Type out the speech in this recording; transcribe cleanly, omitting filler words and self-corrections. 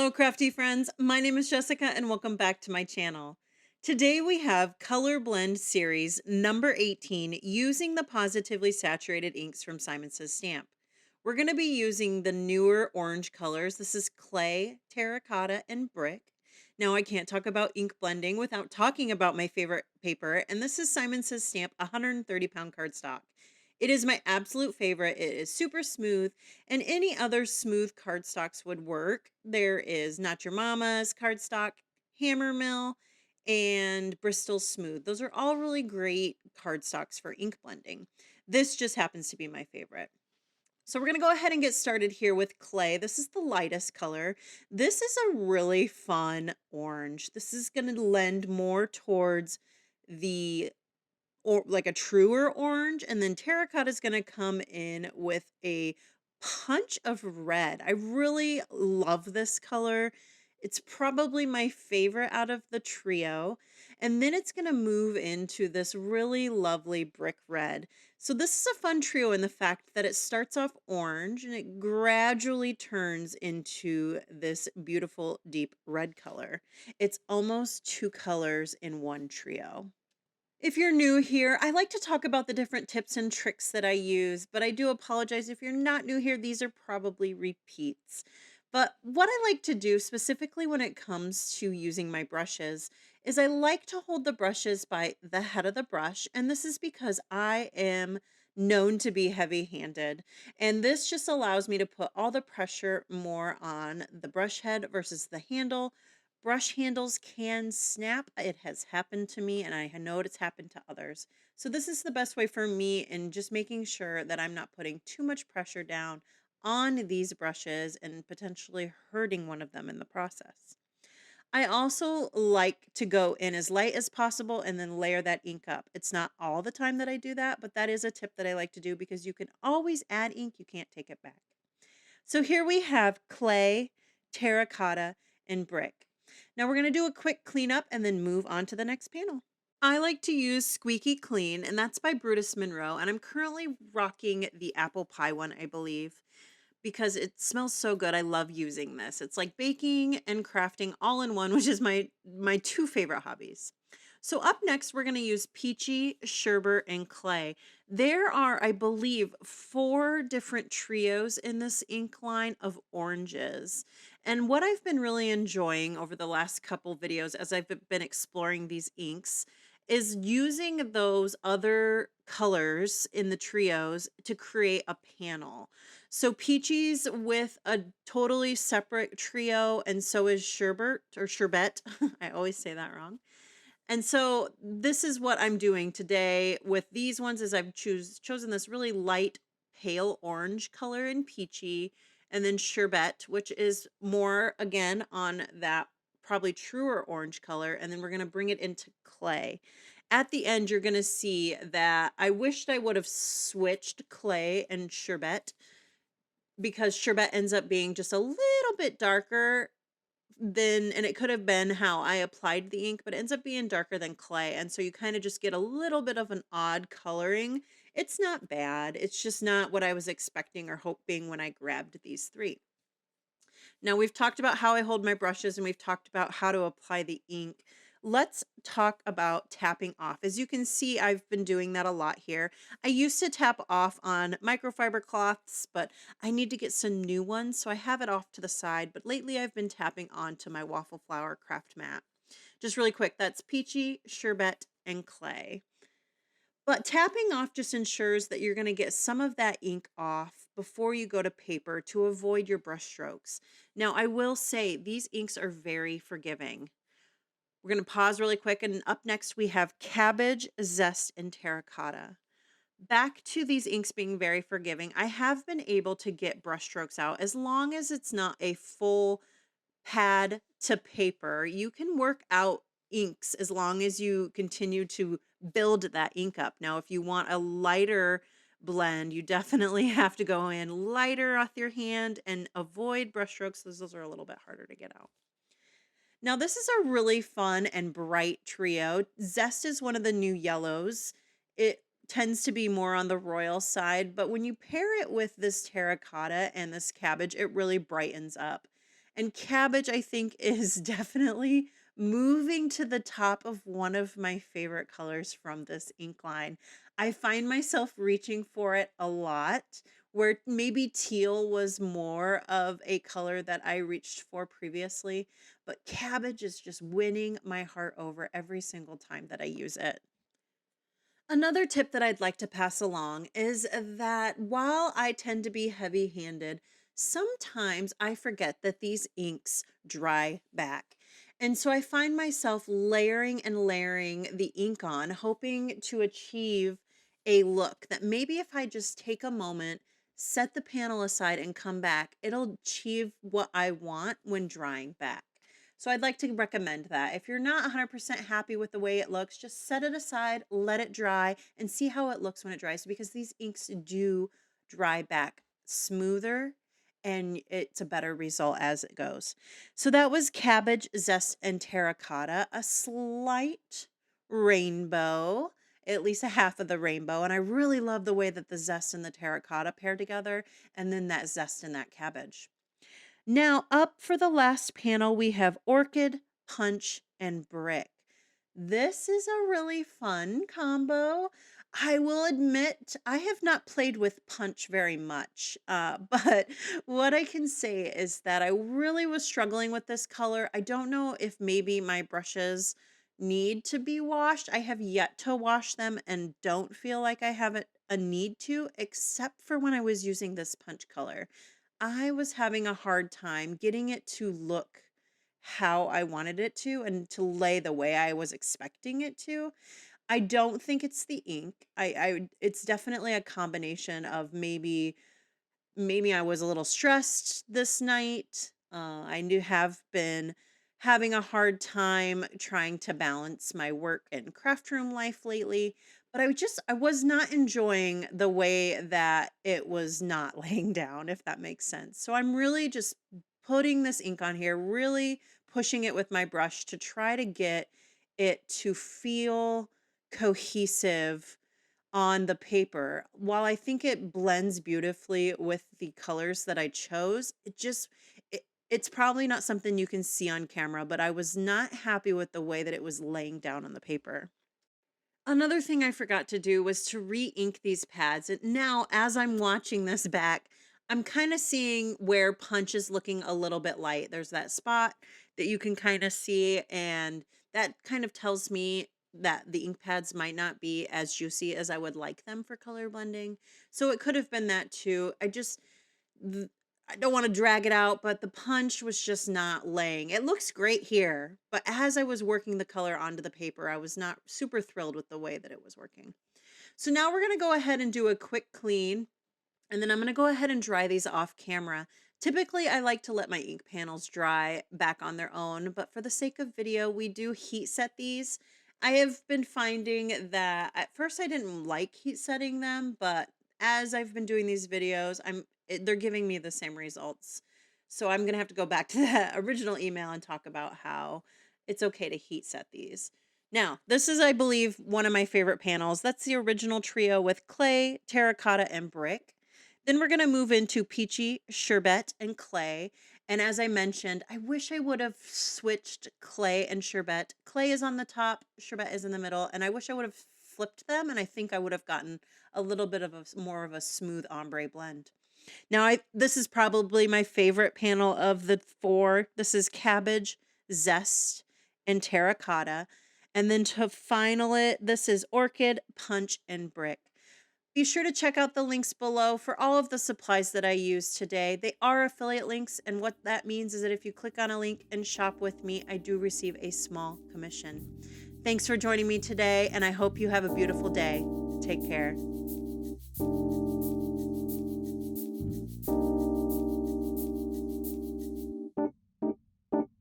Hello, crafty friends. My name is Jessica, and welcome back to my channel. Today we have Color Blend Series number 18 using the Positively Saturated inks from Simon Says Stamp. We're going to be using the newer orange colors. This is clay, terracotta, and brick. Now, I can't talk about ink blending without talking about my favorite paper, and this is Simon Says Stamp 130-pound cardstock. It is my absolute favorite. It is super smooth, and any other smooth cardstocks would work. There is Not Your Mama's cardstock, Hammer Mill, and Bristol Smooth. Those are all really great cardstocks for ink blending. This just happens to be my favorite. So we're going to go ahead and get started here with clay. This is the lightest color. This is a really fun orange. This is going to lend more towards the or like a truer orange, and then terracotta is going to come in with a punch of red. I really love this color. It's probably my favorite out of the trio. And then it's going to move into this really lovely brick red. So this is a fun trio in the fact that it starts off orange and it gradually turns into this beautiful deep red color. It's almost two colors in one trio. If you're new here, I like to talk about the different tips and tricks that I use, but I do apologize if you're not new here. These are probably repeats. But what I like to do specifically when it comes to using my brushes is I like to hold the brushes by the head of the brush. And this is because I am known to be heavy handed. And this just allows me to put all the pressure more on the brush head versus the handle. Brush handles can snap. It has happened to me, and I know it's happened to others. So this is the best way for me in just making sure that I'm not putting too much pressure down on these brushes and potentially hurting one of them in the process. I also like to go in as light as possible and then layer that ink up. It's not all the time that I do that, but that is a tip that I like to do because you can always add ink, you can't take it back. So here we have clay, terracotta, and brick. Now we're going to do a quick cleanup and then move on to the next panel. I like to use Squeaky Clean, and that's by Brutus Monroe, and I'm currently rocking the apple pie one, I believe, because it smells so good. I love using this. It's like baking and crafting all in one, which is my two favorite hobbies. So up next, we're going to use Peachy, Sherbet, and Clay. There are, I believe, 4 different trios in this ink line of oranges. And what I've been really enjoying over the last couple videos as I've been exploring these inks is using those other colors in the trios to create a panel. So Peachy's with a totally separate trio, and so is Sherbet or Sherbet. I always say that wrong. And so this is what I'm doing today with these ones is I've chosen this really light pale orange color in Peachy, and then Sherbet, which is more again on that probably truer orange color, and then we're going to bring it into clay. At the end, you're going to see that I wished I would have switched clay and Sherbet because Sherbet ends up being just a little bit darker than, and it could have been how I applied the ink, but it ends up being darker than clay. And so you kind of just get a little bit of an odd coloring. It's not bad. It's just not what I was expecting or hoping when I grabbed these 3. Now we've talked about how I hold my brushes and we've talked about how to apply the ink. Let's talk about tapping off. As you can see, I've been doing that a lot here. I used to tap off on microfiber cloths, but I need to get some new ones, so I have it off to the side. But lately I've been tapping onto my waffle flower craft mat. Just really quick, that's Peachy, Sherbet, and clay. But tapping off just ensures that you're going to get some of that ink off before you go to paper to avoid your brush strokes. Now, I will say these inks are very forgiving. We're going to pause really quick, and up next we have Cabbage, Zest, and Terracotta. Back to these inks being very forgiving, I have been able to get brush strokes out as long as it's not a full pad to paper. You can work out inks as long as you continue to build that ink up. Now, if you want a lighter blend, you definitely have to go in lighter with your hand and avoid brush strokes. Those are a little bit harder to get out. Now, this is a really fun and bright trio. Zest is one of the new yellows. It tends to be more on the royal side, but when you pair it with this terracotta and this cabbage, it really brightens up. And Cabbage, I think, is definitely moving to the top of one of my favorite colors from this ink line. I find myself reaching for it a lot, where maybe teal was more of a color that I reached for previously, but Cabbage is just winning my heart over every single time that I use it. Another tip that I'd like to pass along is that while I tend to be heavy handed, sometimes I forget that these inks dry back. And so I find myself layering and layering the ink on, hoping to achieve a look that maybe if I just take a moment, set the panel aside, and come back, it'll achieve what I want when drying back. So I'd like to recommend that. If you're not 100% happy with the way it looks, just set it aside, let it dry, and see how it looks when it dries because these inks do dry back smoother and it's a better result as it goes. So that was Cabbage, Zest, and Terracotta, a slight rainbow, at least a half of the rainbow. And I really love the way that the Zest and the Terracotta pair together, and then that Zest and that Cabbage. Now, up for the last panel, we have Orchid, Punch, and Brick. This is a really fun combo. I will admit, I have not played with Punch very much, but what I can say is that I really was struggling with this color. I don't know if maybe my brushes need to be washed. I have yet to wash them and don't feel like I have a need to, except for when I was using this Punch color. I was having a hard time getting it to look how I wanted it to and to lay the way I was expecting it to. I don't think it's the ink. It's definitely a combination of maybe I was a little stressed this night. I do have been having a hard time trying to balance my work and craft room life lately, but I was not enjoying the way that it was not laying down, if that makes sense. So I'm really just putting this ink on here, really pushing it with my brush to try to get it to feel cohesive on the paper. While I think it blends beautifully with the colors that I chose, it's probably not something you can see on camera, but I was not happy with the way that it was laying down on the paper. Another thing I forgot to do was to re-ink these pads. And now, as I'm watching this back, I'm kind of seeing where Punch is looking a little bit light. There's that spot that you can kind of see, and that kind of tells me that the ink pads might not be as juicy as I would like them for color blending. So it could have been that too. Th- I don't want to drag it out, but the Punch was just not laying. It looks great here, but as I was working the color onto the paper, I was not super thrilled with the way that it was working. So now we're going to go ahead and do a quick clean, and then I'm going to go ahead and dry these off camera. Typically, I like to let my ink panels dry back on their own, but for the sake of video, we do heat set these. I have been finding that at first I didn't like heat setting them, but as I've been doing these videos, they're giving me the same results. So I'm going to have to go back to that original email and talk about how it's okay to heat set these. Now, this is, I believe, one of my favorite panels. That's the original trio with clay, terracotta, and brick. Then we're going to move into Peachy, Sherbet, and clay. And as I mentioned, I wish I would have switched clay and Sherbet. Clay is on the top, Sherbet is in the middle, and I wish I would have flipped them, and I think I would have gotten a little bit of more of a smooth ombre blend. Now, this is probably my favorite panel of the four. This is Cabbage, Zest, and Terracotta. And then to final it, this is Orchid, Punch, and Brick. Be sure to check out the links below for all of the supplies that I used today. They are affiliate links, and what that means is that if you click on a link and shop with me, I do receive a small commission. Thanks for joining me today, and I hope you have a beautiful day. Take care.